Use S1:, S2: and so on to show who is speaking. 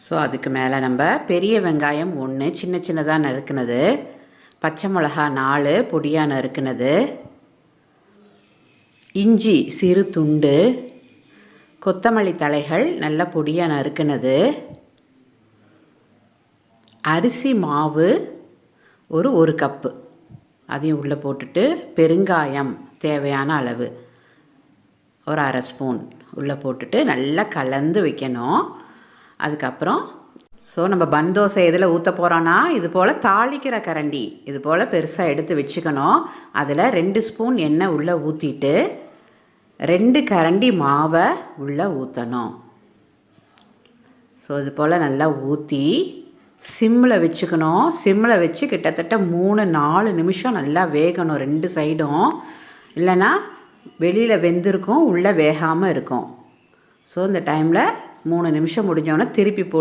S1: So அதுக்கு மேலே நம்ம பெரிய வெங்காயம் 1 சின்ன சின்னதாக நறுக்குனது, பச்சை மிளகா 4 பொடியாக நறுக்குனது, இஞ்சி சிறு துண்டு, கொத்தமல்லி தலைகள் நல்ல பொடியாக நறுக்குனது, அரிசி மாவு ஒரு கப்பு அதையும் உள்ளே போட்டுட்டு, பெருங்காயம் தேவையான அளவு ஒரு அரை ஸ்பூன் உள்ளே போட்டுட்டு நல்லா கலந்து வைக்கணும். அதுக்கப்புறம் நம்ம பன் தோசை எதில் ஊற்ற போகிறோன்னா இது போல் தாளிக்கிற கரண்டி இது போல் பெருசாக எடுத்து வச்சுக்கணும். அதில் 2 ஸ்பூன் எண்ணெய் உள்ளே ஊற்றிட்டு 2 கரண்டி மாவை உள்ளே ஊற்றணும். ஸோ இது போல் நல்லா ஊற்றி சிம்மில் வச்சுக்கணும். சிம்மில் வச்சு கிட்டத்தட்ட 3-4 நிமிஷம் நல்லா வேகணும் 2 சைடும். இல்லைன்னா வெளியில் வெந்திருக்கும், உள்ளே வேகாமல் இருக்கும். ஸோ இந்த டைமில் 3 நிமிஷம் முடிஞ்சோன்னே திருப்பி போட்டு